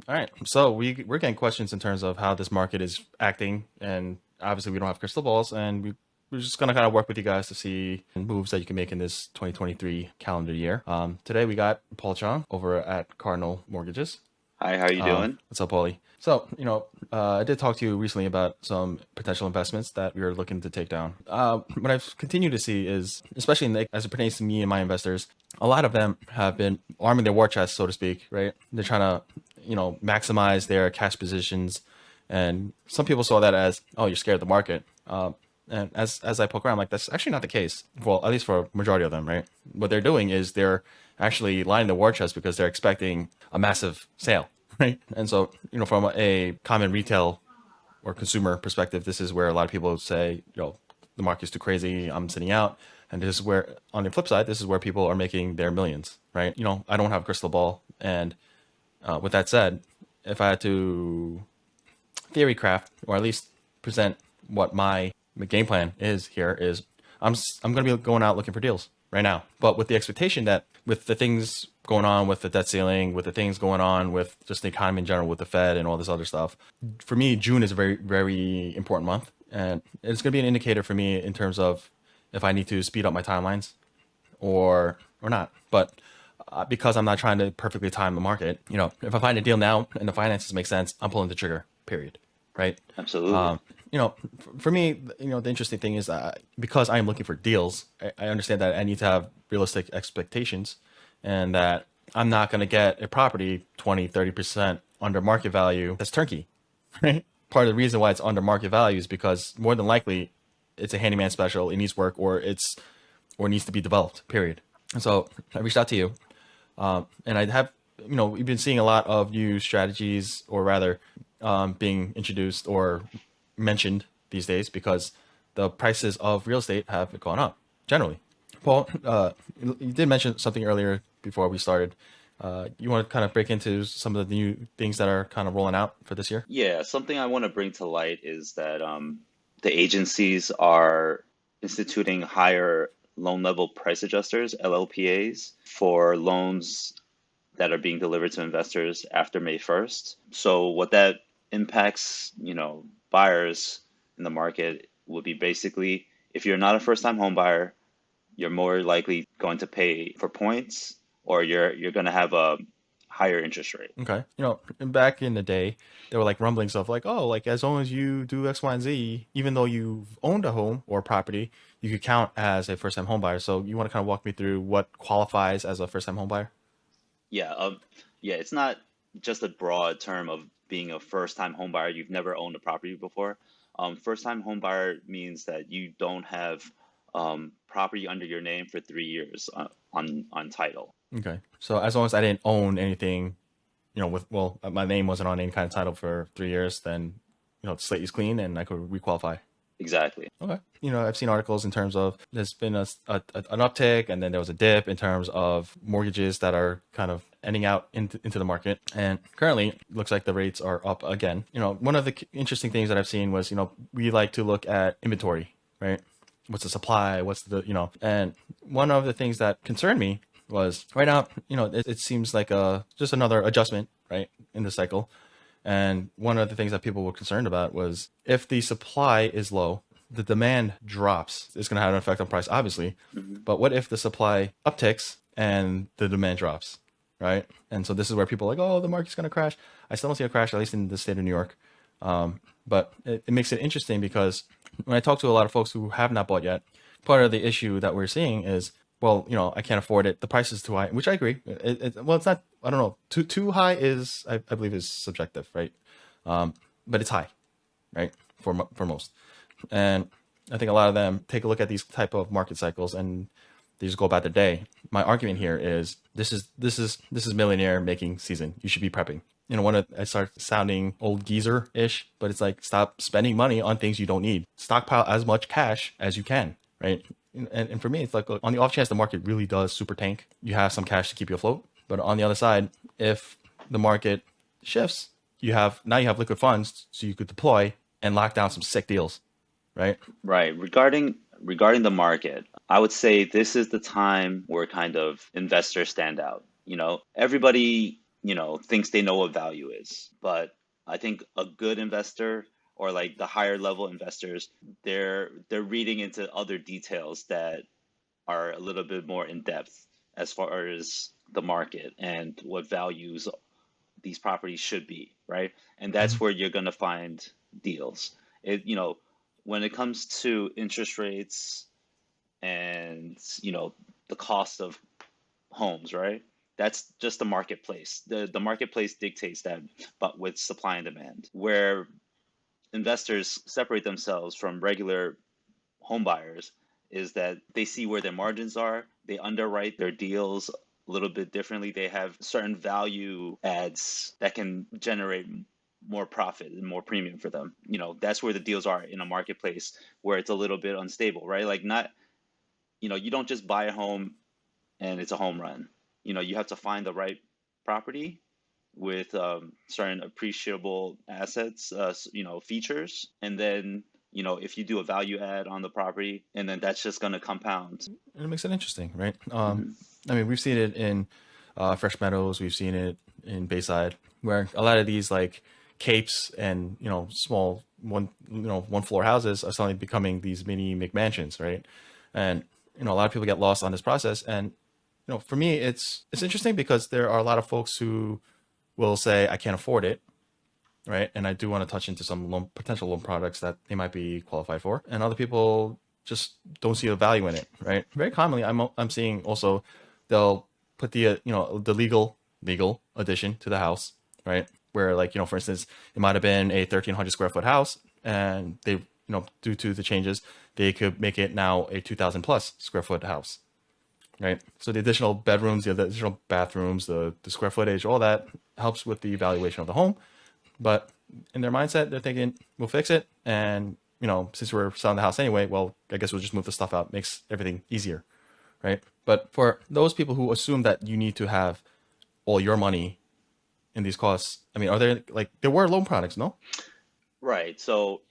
All right. So we're getting questions in terms of how this market is acting, and obviously we don't have crystal balls, and we're just gonna kind of work with you guys to see moves that you can make in this 2023 calendar year. Today we got Paul Chung over at Cardinal Mortgages. Hi, how are you doing? What's up, Paulie? So, I did talk to you recently about some potential investments that we are looking to take down. What I've continued to see is, especially as it pertains to me and my investors, a lot of them have been arming their war chest, so to speak, right? They're trying to, maximize their cash positions. And some people saw that as, oh, you're scared of the market. And as I poke around, like that's actually not the case. Well, at least for a majority of them, right? What they're doing is they're actually lining the war chest because they're expecting a massive sale, right? And so, from a common retail or consumer perspective, this is where a lot of people say, the market's too crazy, I'm sitting out. And this is where, on the flip side, this is where people are making their millions, right? I don't have a crystal ball. And with that said, if I had to theory craft, or at least present what my game plan is here, is I'm going to be going out looking for deals right now, but with the expectation that with the things going on with the debt ceiling, with the things going on with just the economy in general, with the Fed and all this other stuff, for me, June is a very, very important month. And it's going to be an indicator for me in terms of if I need to speed up my timelines or not. But because I'm not trying to perfectly time the market, if I find a deal now and the finances make sense, I'm pulling the trigger, period. Right. Absolutely. For me, the interesting thing is because I am looking for deals, I understand that I need to have realistic expectations and that I'm not going to get a property 20, 30% under market value that's turnkey, right? Part of the reason why it's under market value is because more than likely it's a handyman special, it needs work, or needs to be developed, period. And so I reached out to you, and I have, we've been seeing a lot of new strategies, or rather, being introduced or mentioned these days because the prices of real estate have gone up generally. Paul, you did mention something earlier before we started. You want to kind of break into some of the new things that are kind of rolling out for this year? Yeah, something I want to bring to light is that the agencies are instituting higher loan level price adjusters, LLPAs, for loans that are being delivered to investors after May 1st. So what that impacts, buyers in the market would be basically if you're not a first-time home buyer, you're more likely going to pay for points, or you're going to have a higher interest rate. Okay. Back in the day, there were like rumblings of like, oh, like as long as you do X, Y, and Z, even though you've owned a home or property, you could count as a first-time home buyer. So you want to kind of walk me through what qualifies as a first-time home buyer? Yeah, yeah, it's not just a broad term of being a first-time home buyer. You've never owned a property before. First-time home buyer means that you don't have property under your name for 3 years on title. Okay. So as long as I didn't own anything, my name wasn't on any kind of title for 3 years, then the slate is clean and I could requalify. Exactly. Okay. I've seen articles in terms of there's been an uptick, and then there was a dip in terms of mortgages that are kind of ending out into the market. And currently, it looks like the rates are up again. One of the interesting things that I've seen was, we like to look at inventory, right? What's the supply? What's and one of the things that concerned me was right now, it seems like just another adjustment, right, in the cycle. And one of the things that people were concerned about was if the supply is low, the demand drops. It's going to have an effect on price, obviously. Hmm. But what if the supply upticks and the demand drops, right? And so this is where people are like, oh, the market's going to crash. I still don't see a crash, at least in the state of New York. But it makes it interesting because when I talk to a lot of folks who have not bought yet, part of the issue that we're seeing is, well, I can't afford it. The price is too high, which I agree. Well, it's not. I don't know. Too high is, I believe, is subjective, right? But it's high, right, for most. And I think a lot of them take a look at these type of market cycles and they just go about their day. My argument here is this is millionaire making season. You should be prepping. I start sounding old geezer ish, but it's like stop spending money on things you don't need. Stockpile as much cash as you can, right? And for me, it's like on the off chance the market really does super tank, you have some cash to keep you afloat. But on the other side, if the market shifts, you have liquid funds so you could deploy and lock down some sick deals, right? Right. Regarding the market, I would say this is the time where kind of investors stand out. Everybody thinks they know what value is. But I think a good investor, or like the higher level investors, they're reading into other details that are a little bit more in depth as far as the market and what values these properties should be, right? And Hmm. that's where you're going to find deals. When it comes to interest rates and, the cost of homes, right? That's just the marketplace. The marketplace dictates that, but with supply and demand. Where investors separate themselves from regular home buyers is that they see where their margins are. They underwrite their deals a little bit differently. They have certain value adds that can generate more profit and more premium for them. That's where the deals are in a marketplace where it's a little bit unstable, right? Like, not, you don't just buy a home and it's a home run. You have to find the right property with certain appreciable assets, features, and then if you do a value add on the property, and then that's just going to compound. And it makes it interesting, right? Hmm. I mean, we've seen it in Fresh Meadows, we've seen it in Bayside, where a lot of these like capes and small one floor houses are suddenly becoming these mini McMansions, right? And a lot of people get lost on this process. And for me, it's interesting because there are a lot of folks who will say I can't afford it, right? And I do want to touch into some potential loan products that they might be qualified for, and other people just don't see the value in it, right? Very commonly, I'm seeing also they'll put the the legal addition to the house, right? Where, like, for instance, it might have been a 1,300 square foot house, and they due to the changes they could make it now a 2,000 plus square foot house, right? So the additional bedrooms, the additional bathrooms, the square footage, all that helps with the evaluation of the home. But in their mindset, they're thinking, we'll fix it. And, since we're selling the house anyway, well, I guess we'll just move the stuff out. Makes everything easier, right? But for those people who assume that you need to have all your money in these costs, I mean, are there, like, there were loan products, no? Right. So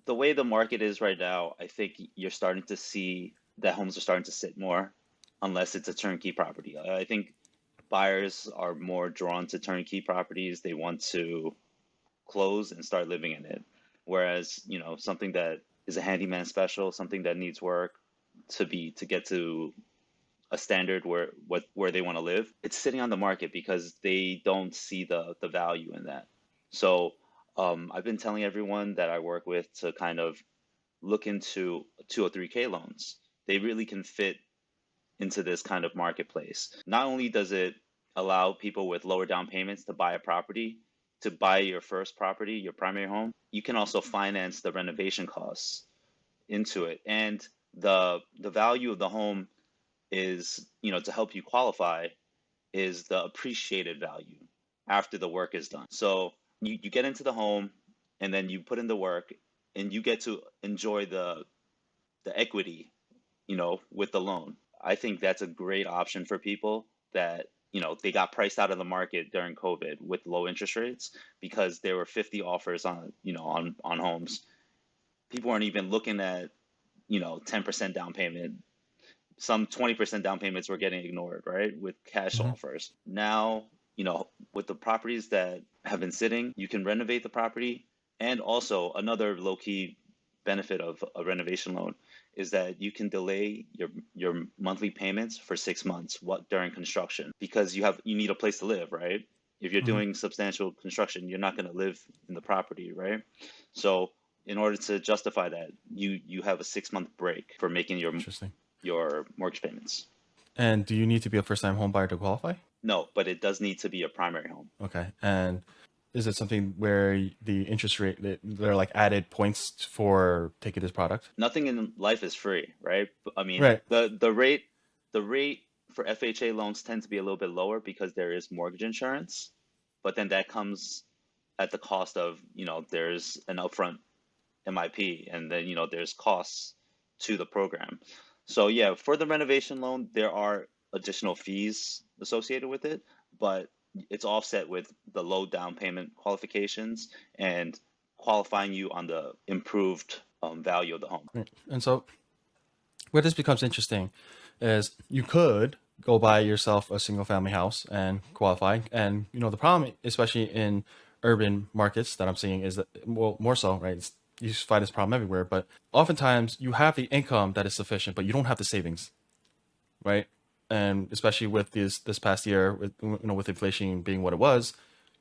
the way the market is right now, I think you're starting to see that homes are starting to sit more, unless it's a turnkey property. I think buyers are more drawn to turnkey properties. They want to close and start living in it. Whereas, something that is a handyman special, something that needs work to get to a standard where they want to live, it's sitting on the market because they don't see the value in that. So I've been telling everyone that I work with to kind of look into 203K loans. They really can fit into this kind of marketplace. Not only does it allow people with lower down payments to buy a property, to buy your first property, your primary home, you can also finance the renovation costs into it. And the value of the home is, to help you qualify, is the appreciated value after the work is done. So you get into the home and then you put in the work and you get to enjoy the equity, with the loan. I think that's a great option for people that, they got priced out of the market during COVID with low interest rates because there were 50 offers on homes. People weren't even looking at, 10% down payment. Some 20% down payments were getting ignored, right? With cash Hmm. offers. Now, with the properties that have been sitting, you can renovate the property. And also, another low key benefit of a renovation loan is that you can delay your monthly payments for 6 months during construction, because you need a place to live, right? If you're Hmm. doing substantial construction, you're not going to live in the property, right? So in order to justify that, you have a 6 month break for making Interesting. your mortgage payments. And do you need to be a first time home buyer to qualify? No, but it does need to be a primary home. Okay. And is it something where the interest rate, there are like added points for taking this product? Nothing in life is free, right? I mean, Right. the rate for FHA loans tend to be a little bit lower because there is mortgage insurance, but then that comes at the cost of, there's an upfront MIP, and then, there's costs to the program. So yeah, for the renovation loan, there are additional fees associated with it, but it's offset with the low down payment qualifications and qualifying you on the improved value of the home. Right. And so where this becomes interesting is you could go buy yourself a single family house and qualify. And the problem, especially in urban markets that I'm seeing, is that, well, more so, right? You find this problem everywhere, but oftentimes you have the income that is sufficient, but you don't have the savings, right? And especially with this past year, with inflation being what it was,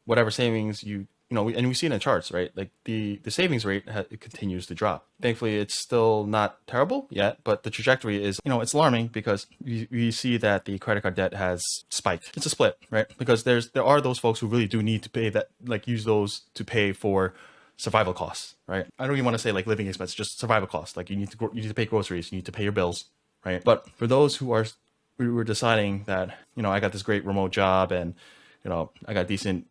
whatever savings and we see it in the charts, right? Like the savings rate it continues to drop. Thankfully, it's still not terrible yet, but the trajectory is, it's alarming because we see that the credit card debt has spiked. It's a split, right? Because there are those folks who really do need to pay that, like use those to pay for survival costs, right? I don't even want to say like living expenses, just survival costs. Like you need to pay groceries, you need to pay your bills, right? But for those we were deciding that, I got this great remote job and, I got decent,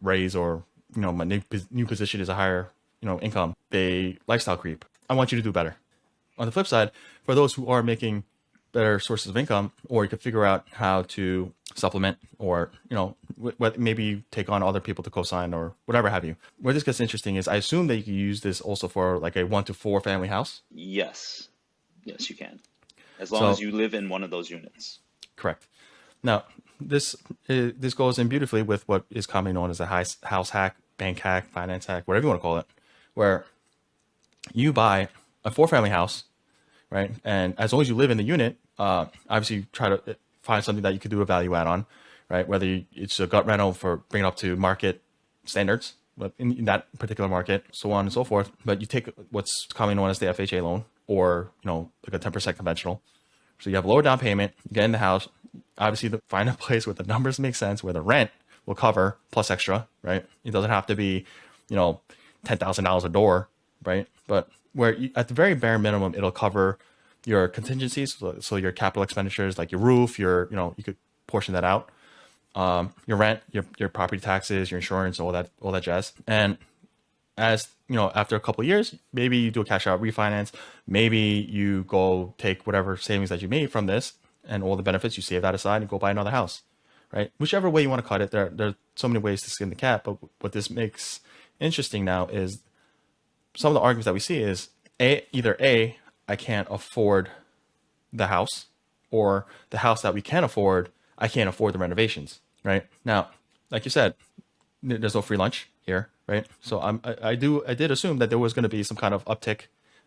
raise, or, my new position is a higher, income, they lifestyle creep. I want you to do better. On the flip side, for those who are making better sources of income, or you could figure out how to supplement, or, maybe take on other people to co-sign or whatever have you. Where this gets interesting is I assume that you can use this also for like a 1 to 4 family house. Yes, yes, you can, as long as So you live in one of those units. correct. Now, this goes in beautifully with what is commonly known as a house hack, bank hack, finance hack, whatever you want to call it, where you buy a 4 family house, right? And as long as you live in the unit, obviously you try to find something that you could do a value add on, right? Whether it's a gut rental for bringing up to market standards, but in that particular market, so on and so forth. But you take what's commonly known as the FHA loan, or like a 10% conventional. So you have lower down payment, you get in the house. Obviously, find a place where the numbers make sense, where the rent will cover plus extra, right? It doesn't have to be, $10,000 a door, right? But where at the very bare minimum, it'll cover your contingencies, so your capital expenditures, like your roof, you could portion that out, your rent, your property taxes, your insurance, all that jazz. And as after a couple of years, maybe you do a cash out refinance. Maybe you go take whatever savings that you made from this and all the benefits, you save that aside and go buy another house, right? Whichever way you want to cut it, there are so many ways to skin the cat. But what this makes interesting now is some of the arguments that we see is either I can't afford the house, or the house that we can afford, I can't afford the renovations, right? Now, like you said, there's no free lunch here, right? So I did assume that there was going to be some kind of uptick.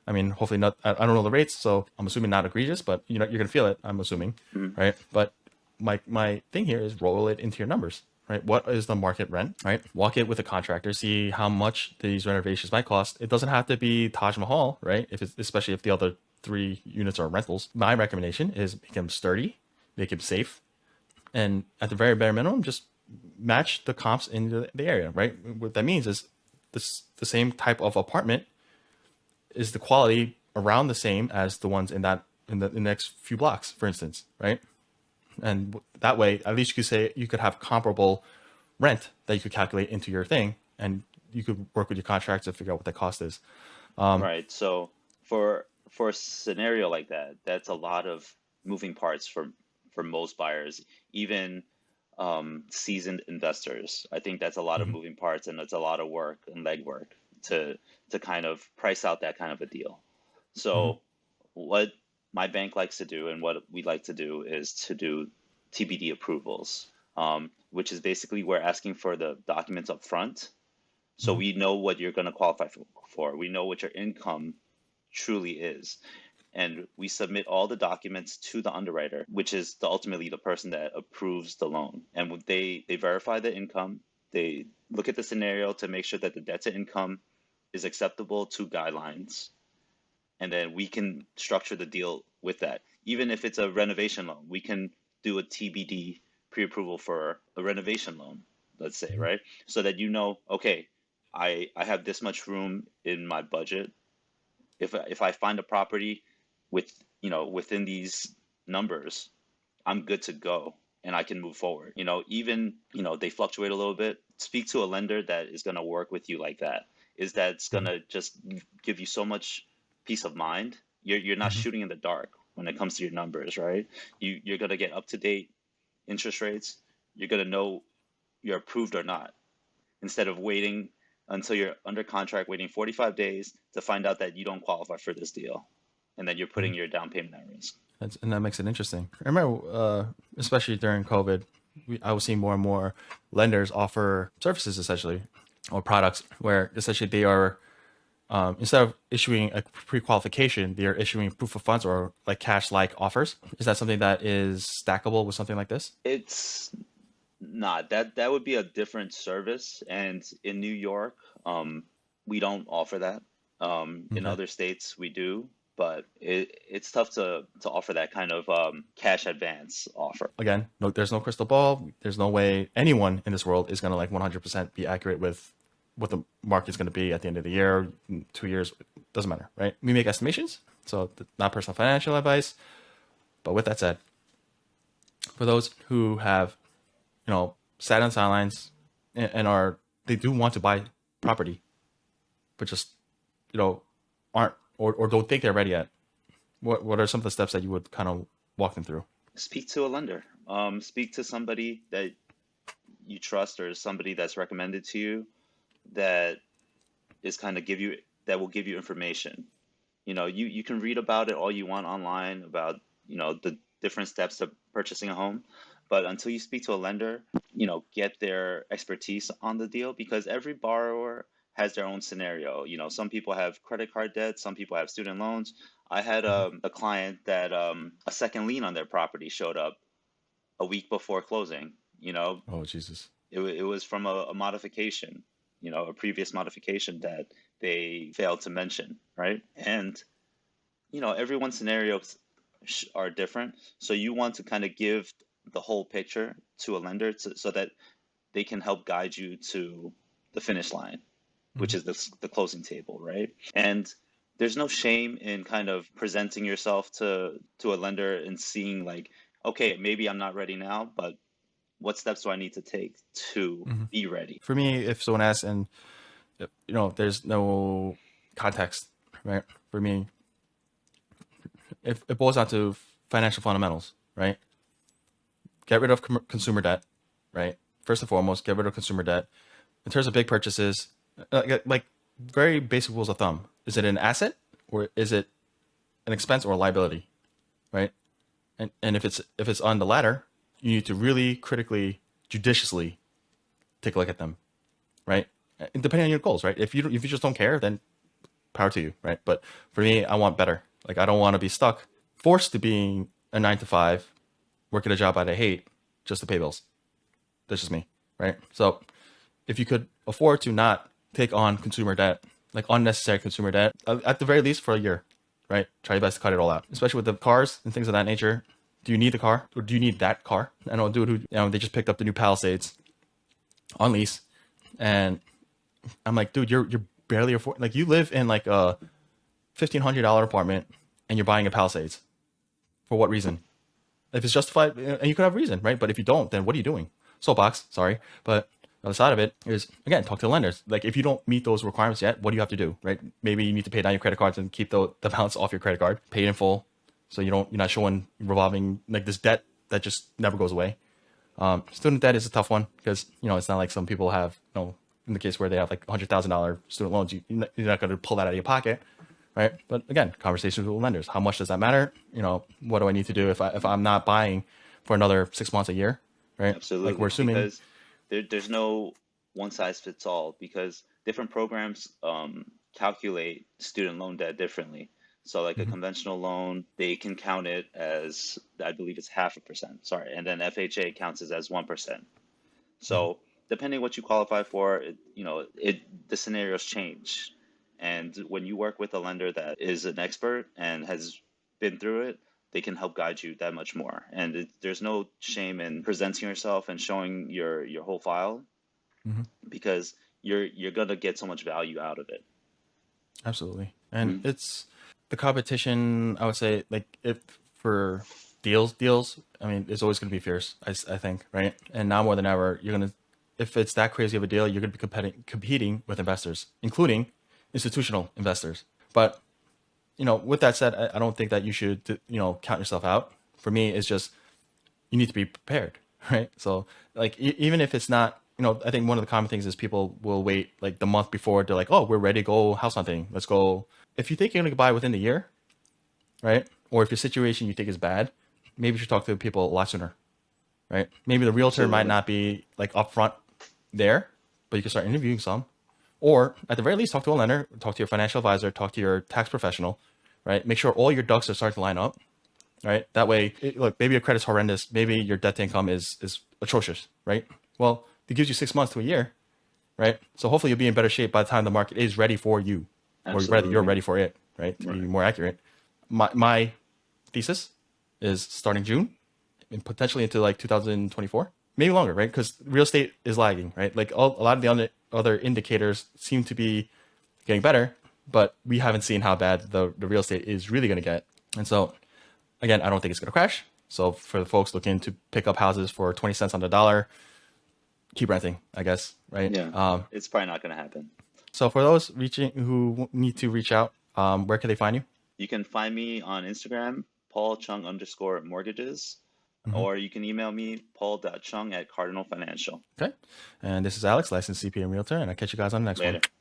I mean, hopefully not. I don't know the rates, so I'm assuming not egregious, but you're going to feel it. I'm assuming, Mhm. right? But my thing here is roll it into your numbers, right? What is the market rent, right? Walk it with a contractor, see how much these renovations might cost. It doesn't have to be Taj Mahal, right? Especially if the other 3 units are rentals. My recommendation is make them sturdy, make them safe, and at the very bare minimum, just match the comps in the area, right? What that means is the same type of apartment is the quality around the same as the ones in the next few blocks, for instance, right? And that way, at least you could say you could have comparable rent that you could calculate into your thing, and you could work with your contracts to figure out what that cost is. Right. So for a scenario like that, that's a lot of moving parts for most buyers, even seasoned investors. I think that's a lot of Mhm. moving parts, and it's a lot of work and legwork to kind of price out that kind of a deal. Mhm. So what my bank likes to do and what we like to do is to do TBD approvals, which is basically we're asking for the documents up front. So Mhm. we know what you're going to qualify for. We know what your income truly is. And we submit all the documents to the underwriter, which is ultimately the person that approves the loan. And they verify the income, they look at the scenario to make sure that the debt to income is acceptable to guidelines. And then we can structure the deal with that. Even if it's a renovation loan, we can do a TBD pre-approval for a renovation loan, let's say, Mhm. right? So that okay, I have this much room in my budget. If I find a property with within these numbers, I'm good to go and I can move forward. Even they fluctuate a little bit. Speak to a lender that is going to work with you like that. Is that's going Mhm. to just give you so much peace of mind. You're not Mhm. shooting in the dark when it comes to your numbers, right? You're going to get up to date interest rates. You're going to know you're approved or not, instead of waiting until you're under contract, waiting 45 days to find out that you don't qualify for this deal, and then you're putting Mhm. your down payment at risk. And that makes it interesting. I remember, especially during COVID, I was seeing more and more lenders offer services essentially, or products where essentially they are, instead of issuing a pre-qualification, they are issuing proof of funds or like cash-like offers. Is that something that is stackable with something like this? It's not that that would be a different service, and in New York, we don't offer that. In Okay. other states, we do, but it's tough to offer that kind of cash advance offer. Again, no, there's no crystal ball. There's no way anyone in this world is going to like 100% be accurate with what the market's going to be at the end of the year, 2 years, doesn't matter, right? We make estimations, so not personal financial advice. But with that said, for those who have, sat on the sidelines and are they do want to buy property, but just you know aren't or don't think they're ready yet. What are some of the steps that you would kind of walk them through? Speak to a lender. Speak to somebody that you trust or somebody that's recommended to you that is kind of give you that will give you information. You can read about it all you want online about, the different steps to purchasing a home, but until you speak to a lender, get their expertise on the deal because every borrower has their own scenario. Some people have credit card debt, some people have student loans. I had Mhm. a client that a second lien on their property showed up a week before closing. Oh Jesus. It was from a modification, a previous modification that they failed to mention, right? And everyone's scenarios are different. So you want to kind of give the whole picture to a lender so that they can help guide you to the finish line, which Mhm. is the closing table, right? And there's no shame in kind of presenting yourself to a lender and seeing like, okay, maybe I'm not ready now, but what steps do I need to take to Mhm. be ready? For me, if someone asks and there's no context, right? For me, if it boils down to financial fundamentals, right? Get rid of consumer debt, right? First and foremost, get rid of consumer debt. In terms of big purchases, like very basic rules of thumb. Is it an asset or is it an expense or a liability, right? And if it's on the latter, you need to really critically, judiciously take a look at them, right? And depending on your goals, right? If you just don't care, then power to you, right? But for me, I want better. Like I don't want to be stuck, forced to being a 9 to 5, working a job that I hate just to pay bills. That's just me, right? So if you could afford to not take on consumer debt, like unnecessary consumer debt, at the very least for a year, right? Try your best to cut it all out, especially with the cars and things of that nature. Do you need the car or do you need that car? I know a dude who, they just picked up the new Palisades on lease, and I'm like, dude, you're barely afford, like you live in like a $1,500 apartment and you're buying a Palisades. For what reason? If it's justified, and you could have a reason, right? But if you don't, then what are you doing? Soapbox, sorry. But the other side of it is, again, talk to the lenders. Like, if you don't meet those requirements yet, what do you have to do, right? Maybe you need to pay down your credit cards and keep the balance off your credit card, pay it in full, so you're not showing revolving like this debt that just never goes away. Student debt is a tough one because it's not like some people have, in the case where they have like $100,000 student loans, you're not going to pull that out of your pocket, right? But again, conversations with lenders. How much does that matter? What do I need to do if I'm not buying for another 6 months, a year, right? Like we're Absolutely, assuming. because there's no one size fits all because different programs calculate student loan debt differently. So like a Mhm, conventional loan, they can count it as I believe it's 0.5%. Sorry, and then FHA counts it as 1%. mhm. So depending what you qualify for, the scenarios change. And when you work with a lender that is an expert and has been through it, they can help guide you that much more. And there's no shame in presenting yourself and showing your whole file Mhm. because you're gonna get so much value out of it. Absolutely. And Mhm. it's the competition, I would say, like if for deals, I mean, it's always going to be fierce, I think, right? And now more than ever, if it's that crazy of a deal, you're going to be competing with investors, including institutional investors. But, with that said, I don't think that you should, count yourself out. For me, it's just, you need to be prepared, right? So like even if it's not, I think one of the common things is people will wait like the month before. They're like, oh, we're ready to go house hunting. Let's go. If you think you're gonna buy within the year, right? or if your situation you think is bad, maybe you should talk to people a lot sooner, right? Maybe the realtor might Absolutely. not be like upfront there, but you can start interviewing some, or at the very least, talk to a lender, talk to your financial advisor, talk to your tax professional, right? Make sure all your ducks are starting to line up, right? That way, look, maybe your credit's horrendous, maybe your debt to income is atrocious, right? Well, it gives you 6 months to a year, right? So hopefully you'll be in better shape by the time the market is ready for you, or rather you're Absolutely. ready for it, right? To be Right. more accurate. My thesis is starting June and potentially into like 2024, maybe longer, right? Because real estate is lagging, right? Like a lot of the other indicators seem to be getting better, but we haven't seen how bad the real estate is really going to get. And so, again, I don't think it's going to crash. So for the folks looking to pick up houses for 20 cents on the dollar, keep renting, I guess, right? Yeah. It's probably not going to happen. So for those reaching who need to reach out, where can they find you? You can find me on Instagram, Paul Chung underscore mortgages, Mm-hmm. or you can email me, paul.chung at Cardinal Financial. Okay. And this is Alex, licensed CPA and Realtor, and I'll catch you guys on the next one. Later.